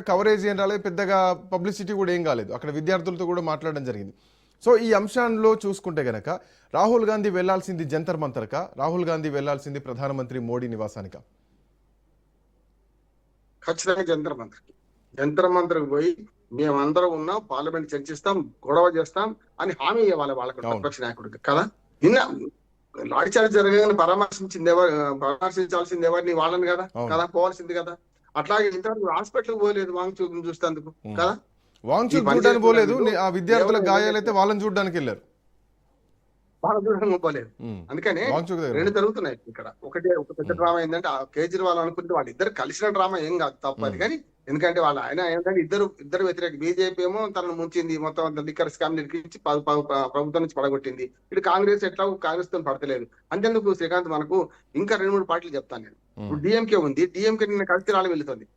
Coverage ఏం రాలేదు, పెద్దగా పబ్లిసిటీ కూడా ఏం కాలేదు. అక్కడ విద్యార్థులతో కూడా మాట్లాడడం జరిగింది. సో ఈ అంశాల్లో చూసుకుంటే గనక రాహుల్ గాంధీ వెళ్లాల్సింది జంతర్ మంతర్క, రాహుల్ గాంధీ వెళ్లాల్సింది ప్రధానమంత్రి మోడీ నివాసానిక? ఖచ్చితంగా జంతర్ మంతర్కి పోయి మేమందరం ఉన్నాం, పార్లమెంట్ చర్చిస్తాం, గొడవ చేస్తాం అని హామీ ఇవ్వాలి వాళ్ళకు, ప్రతిపక్ష నాయకుడికి కదా. నిన్న లాఠీచార్జ్ జరగగానే పరామర్శించాల్సింది ఎవరిని? వాళ్ళని కదా కదా పోవాల్సింది కదా. అట్లాగే ఇంతవరకు హాస్పిటల్కి పోలేదు వాంగ్చూక్ చూస్తేందుకు కదా. వాంగ్చూక్ చూడడానికి పోలేదు, ఆ విద్యార్థుల గాయాలైతే వాళ్ళని చూడడానికి వెళ్ళారు, వాళ్ళని చూడడానికి పోలేదు. అందుకనే రెండు జరుగుతున్నాయి ఇక్కడ. ఒక పెద్ద డ్రామా ఏంటంటే కేజ్రీవాల్ అనుకుంటే వాళ్ళు ఇద్దరు కలిసిన డ్రామా ఏం కాదు, తప్పది. కానీ ఎందుకంటే వాళ్ళు ఆయన ఏంటంటే ఇద్దరు వ్యతిరేక. బీజేపీ ఏమో తనను ముంచింది, మొత్తం లిక్కర్ స్కామ్ నిర్మించి ప్రభుత్వం నుంచి పడగొట్టింది. ఇటు కాంగ్రెస్ ఎట్లా కాంగ్రెస్ తో పడతలేదు. అంతేందుకు శ్రీకాంత్ మనకు ఇంకా 2-3 పార్టీలు చెప్తాను నేను. ఇప్పుడు డిఎంకే ఉంది, డిఎంకే నిన్న కలిసి రాళ్ళు వెళ్తుంది,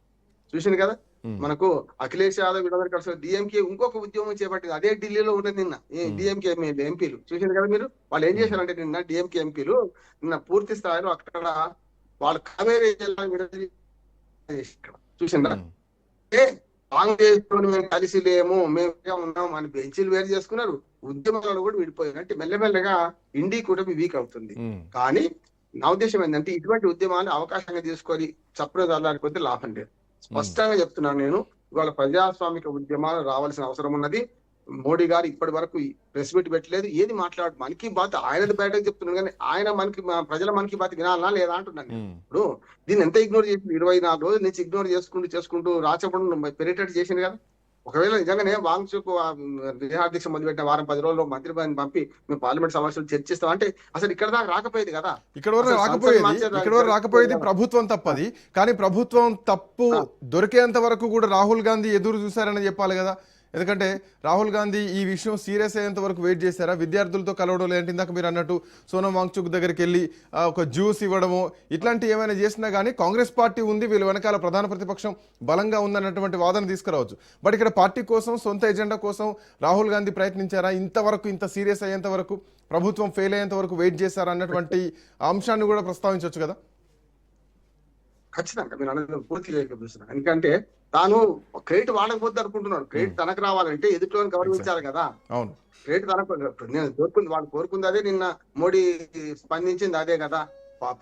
చూసింది కదా. మనకు అఖిలేష్ యాదవ్ వీళ్ళందరూ కలిసి డిఎంకే ఇంకొక ఉద్యమం చేపట్టింది, అదే ఢిల్లీలో ఉన్నది నిన్న. డిఎంకే ఎంపీలు చూసింది కదా మీరు. వాళ్ళు ఏం చేశారంటే నిన్న డిఎంకే ఎంపీలు నిన్న పూర్తి స్థాయిలో అక్కడ వాళ్ళు కావేరీ చూసిందా. కాంగ్రెస్ తో మేము కలిసి లేము, మేము ఉన్నాం అని బెంచీలు వేరు చేసుకున్నారు, ఉద్యమాలను కూడా విడిపోయారు. అంటే మెల్లమెల్లగా ఇండి కూటమి వీక్ అవుతుంది. కానీ నా ఉద్దేశం ఏంటంటే ఇటువంటి ఉద్యమాలు అవకాశంగా తీసుకొని చప్పుడు చల్లారిపోతే లాభం లేదు. స్పష్టంగా చెప్తున్నాను నేను, ఇవాళ ప్రజాస్వామిక ఉద్యమాలు రావాల్సిన అవసరం ఉన్నది. మోడీ గారు ఇప్పటి వరకు ప్రెస్ మీట్ పెట్టలేదు, ఏది మాట్లాడు. మన్ కీ బాత్ ఆయన బయటకు చెప్తున్నాడు, కానీ ఆయన ప్రజల మన్ కీ బాత్ వినాలనా లేదా అంటున్నాను. ఇప్పుడు దీన్ని ఎంత ఇగ్నోర్ చేసి 24 రోజుల నుంచి ఇగ్నోర్ చేసుకుంటూ రాచపడు పెరిటేట్ చేసింది కదా. ఒకవేళ నిజంగానే వాంగ్చూక్ దేహాధ్యక్ష మొదలుపెట్టిన వారం 10 రోజుల్లో మంత్రి పంపి మేము పార్లమెంట్ సమావేశాలు చర్చిస్తాం అంటే అసలు ఇక్కడ దాకా రాకపోయేది కదా. ఇక్కడ వరకు రాకపోయేది ప్రభుత్వం తప్పది. కానీ ప్రభుత్వం తప్పు దొరికేంత వరకు కూడా రాహుల్ గాంధీ ఎదురు చూశారని చెప్పాలి కదా. ఎందుకంటే రాహుల్ గాంధీ ఈ విషయం సీరియస్ అయ్యేంత వరకు వెయిట్ చేశారా? విద్యార్థులతో కలవడం లేదంటే ఇందాక మీరు అన్నట్టు సోనం వాంగ్చుక్ దగ్గరికి వెళ్ళి ఒక జ్యూస్ ఇవ్వడము ఇట్లాంటివి ఏమైనా చేసినా కానీ కాంగ్రెస్ పార్టీ ఉంది, వీళ్ళ వెనకాల ప్రధాన ప్రతిపక్షం బలంగా ఉందన్నటువంటి వాదన తీసుకురావచ్చు. బట్ ఇక్కడ పార్టీ కోసం, సొంత ఎజెండా కోసం రాహుల్ గాంధీ ప్రయత్నించారా? ఇంతవరకు ఇంత సీరియస్ అయ్యేంత వరకు, ప్రభుత్వం ఫెయిల్ అయ్యేంత వరకు వెయిట్ చేశారా అన్నటువంటి అంశాన్ని కూడా ప్రస్తావించవచ్చు కదా. ఖచ్చితంగా మీరు అనేది పూర్తిగా చూస్తున్నాను. ఎందుకంటే తాను క్రెడిట్ వాడకపోతే అనుకుంటున్నాడు. క్రెడిట్ తనకు రావాలంటే ఎదుటిలోని గౌరవించాలి కదా. క్రెడిట్ తనకు వాళ్ళు కోరుకుంది అదే. నిన్న మోడీ స్పందించింది అదే కదా.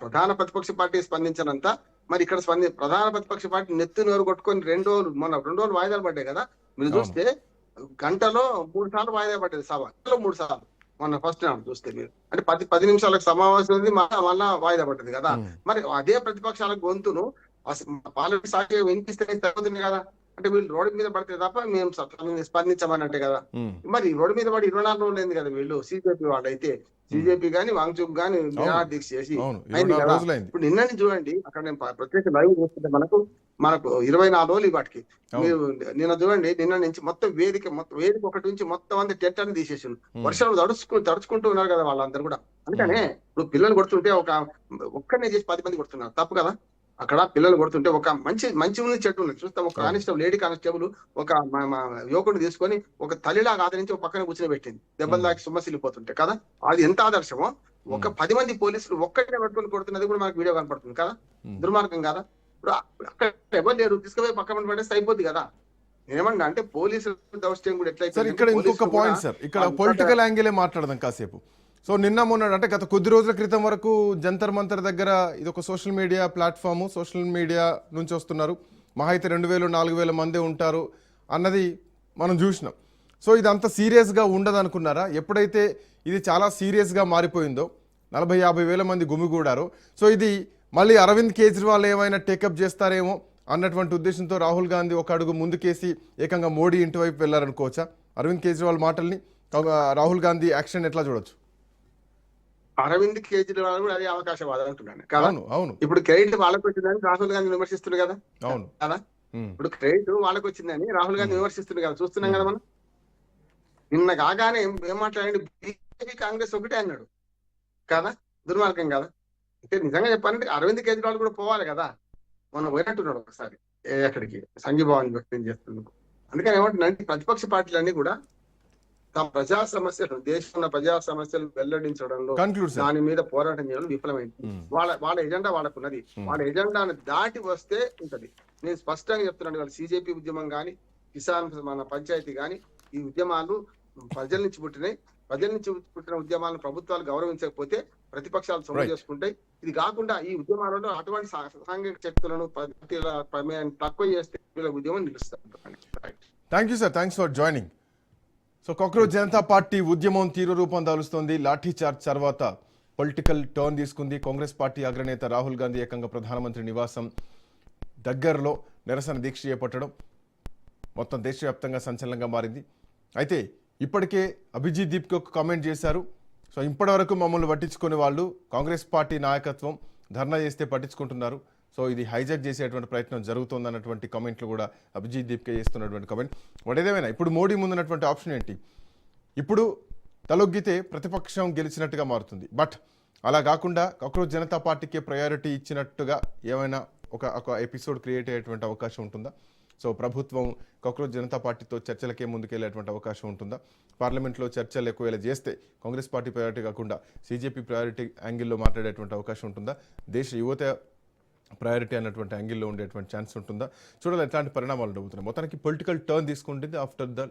ప్రధాన ప్రతిపక్ష పార్టీ స్పందించినంత మరి ఇక్కడ ప్రధాన ప్రతిపక్ష పార్టీ నెత్తి నోరు కొట్టుకొని 2 రోజులు వాయిదాలు పడ్డాయి కదా. మీరు చూస్తే గంటలో 3 సార్లు వాయిదా పడ్డది సభ, 3 సార్లు. మొన్న ఫస్ట్ చూస్తే మీరు అంటే 10 నిమిషాలకు సమావేశం ఉంది, మళ్ళా వాయిదా పడ్డది కదా. మరి అదే ప్రతిపక్షాల గొంతును పార్లమెంట్ సాక్షిగా వినిపిస్తే తగ్గుతుంది కదా. అంటే వీళ్ళు రోడ్డు మీద పడితే తప్ప మేము స్పందించమని అంటే కదా. మరి రోడ్డు మీద పడి 24 రోజులు అయింది కదా. వీళ్ళు సిజేపీ వాళ్ళు అయితే సిజేపీ గాని వాంగ్చుక్ గాని దీక్ష చేసి అయింది కదా. ఇప్పుడు నిన్నని చూడండి, అక్కడ నేను ప్రత్యేక లైవ్ చూస్తుంటే మనకు 24 రోజులు వాటికి. మీరు నిన్న చూడండి, నిన్న నుంచి మొత్తం వేదిక ఒకటి నుంచి మొత్తం అంతా టెంట్ అని తీసేసి వర్షాలు తడుచుకుంటూ ఉన్నారు కదా వాళ్ళందరూ కూడా. అందుకనే ఇప్పుడు పిల్లలు కొడుతుంటే ఒక్కనే చేసి 10 మంది కొడుతున్నారు, తప్పు కదా. అక్కడ పిల్లలు కొడుతుంటే ఒక మంచి ఉంది చెట్టు ఉంది చూస్తాం. ఒక కానిస్టేబుల్, లేడీ కానిస్టేబుల్ ఒక యువకుడిని తీసుకొని ఒక తల్లిలాగా ఆదరించి ఒక పక్కన కూర్చొని పెట్టింది, దెబ్బలు దాకి సుమ్మసిల్లిపోతుంటే కదా. అది ఎంత ఆదర్శమో. ఒక 10 మంది పోలీసులు ఒక్కటే పట్టుకొని కొడుతున్నది కూడా మనకు వీడియో కనపడుతుంది కదా. దుర్మార్గం కదా. ఇప్పుడు అక్కడ ఎవరు లేరు, తీసుకుపోయి పక్కన పడేస్తే అయిపోద్ది కదా. నేనేమన్నా అంటే పోలీసులు దౌష్ట్యం కూడా ఎట్లా. ఇక్కడ ఇంకొక పాయింట్ సార్, ఇక్కడ పొలిటికల్ యాంగిలే మాట్లాడదాం కాసేపు. సో నిన్న మొన్న అంటే గత కొద్ది రోజుల క్రితం వరకు జంతర్ మంతర్ దగ్గర ఇది ఒక social media platform, social media నుంచి వస్తున్నారు, మహా అయితే 2000-4000 మంది ఉంటారు అన్నది మనం చూసినాం. సో ఇది అంత సీరియస్గా ఉండదు అనుకున్నారా? ఎప్పుడైతే ఇది చాలా సీరియస్గా మారిపోయిందో, 40-50 వేల మంది గుమిగూడారు. సో ఇది మళ్ళీ అరవింద్ కేజ్రీవాల్ ఏమైనా టేకప్ చేస్తారేమో అన్నటువంటి ఉద్దేశంతో రాహుల్ గాంధీ ఒక అడుగు ముందుకేసి ఏకంగా మోడీ ఇంటి వైపు వెళ్ళారనుకోవచ్చా? అరవింద్ కేజ్రీవాల్ మాటల్ని రాహుల్ గాంధీ యాక్షన్ ఎట్లా చూడొచ్చు? అరవింద్ కేజ్రీవాల్ కూడా అదే అవకాశవాదం అంటున్నాను కదా. ఇప్పుడు క్రెడిట్ వాళ్ళకి వచ్చిందని రాహుల్ గాంధీ విమర్శిస్తుంది కదా. కదా ఇప్పుడు క్రెడిట్ వాళ్ళకి వచ్చిందని రాహుల్ గాంధీ విమర్శిస్తుంది కదా, చూస్తున్నాం కదా మనం. నిన్న కాగానే ఏం మాట్లాడండి, బీజేపీ కాంగ్రెస్ ఒకటే అన్నాడు కదా. దుర్మార్గం కదా. అంటే నిజంగా చెప్పాలంటే అరవింద్ కేజ్రీవాల్ కూడా పోవాలి కదా. మనం పోయినట్టున్నాడు ఒకసారి ఎక్కడికి, సంఘీభావాన్ని వ్యక్తం చేస్తున్నందుకు. అందుకని ఏమంటున్నాంటే ప్రతిపక్ష పార్టీలన్నీ కూడా తమ ప్రజా సమస్యలు దేశంలో ప్రజా సమస్యలు వెల్లడించడంలో కన్క్లూడ్ సార్. దాని మీద పోరాటం చేయడం విఫలమైంది. వాళ్ళ ఎజెండా వాళ్ళకున్నది. వాళ్ళ ఎజెండాను దాటి వస్తే ఉంటది. నేను స్పష్టంగా చెప్తున్నాను కదా, సిజేపీ ఉద్యమం గాని, కిసాన్ మన పంచాయతీ గాని, ఈ ఉద్యమాలు ప్రజల నుంచి పుట్టినాయి. ప్రజల నుంచి పుట్టిన ఉద్యమాలను ప్రభుత్వాలు గౌరవించకపోతే ప్రతిపక్షాలు సొమ్ము చేసుకుంటాయి. ఇది కాకుండా ఈ ఉద్యమాలలో అటువంటి సాంఘిక శక్తులను పార్టీల ప్రమేయాన్ని తక్కువ చేస్తే వీళ్ళ ఉద్యమం నిలుస్తారు. Thank you sir, thanks for joining. So cockroach Janata party ఉద్యమం తీవ్ర రూపం దాలుస్తోంది. లాఠీ చార్జ్ తర్వాత పొలిటికల్ టర్న్ తీసుకుంది. కాంగ్రెస్ పార్టీ అగ్రనేత రాహుల్ గాంధీ ఏకంగా ప్రధానమంత్రి నివాసం దగ్గరలో నిరసన దీక్ష చేపట్టడం మొత్తం దేశవ్యాప్తంగా సంచలనంగా మారింది. అయితే ఇప్పటికే అభిజిత్ దీప్కి ఒక కామెంట్ చేశారు. సో ఇప్పటివరకు మమ్మల్ని పట్టించుకునే వాళ్ళు కాంగ్రెస్ పార్టీ నాయకత్వం ధర్నా చేస్తే పట్టించుకుంటున్నారు. సో ఇది హైజాక్ చేసేటువంటి ప్రయత్నం జరుగుతుందన్నటువంటి కామెంట్లు కూడా అభిజిత్ దీప్కే చేస్తున్నటువంటి కామెంట్. ఏదేమైనా ఇప్పుడు మోడీ ముందున్నటువంటి ఆప్షన్ ఏంటి? ఇప్పుడు తలొగ్గితే ప్రతిపక్షం గెలిచినట్టుగా మారుతుంది. బట్ అలా కాకుండా కాక్రోచ్ జనతా పార్టీకే ప్రయారిటీ ఇచ్చినట్టుగా ఏమైనా ఒక ఎపిసోడ్ క్రియేట్ అయ్యేటువంటి అవకాశం ఉంటుందా? సో ప్రభుత్వం కాక్రోచ్ జనతా పార్టీతో చర్చలకే ముందుకెళ్లేటువంటి అవకాశం ఉంటుందా? పార్లమెంట్లో చర్చలు ఎక్కువ చేస్తే కాంగ్రెస్ పార్టీ ప్రయారిటీ కాకుండా సిజేపీ ప్రయారిటీ యాంగిల్లో మాట్లాడేటువంటి అవకాశం ఉంటుందా? దేశ యువత ప్రయారిటీ అన్నటువంటి యాంగిల్లో ఉండేటువంటి ఛాన్స్ ఉంటుందా? చూడాలి ఎట్లాంటి పరిణామాలు జరుగుతున్నాయి. మొత్తానికి పొలిటికల్ టర్న్ తీసుకుంటుంది ఆఫ్టర్ ద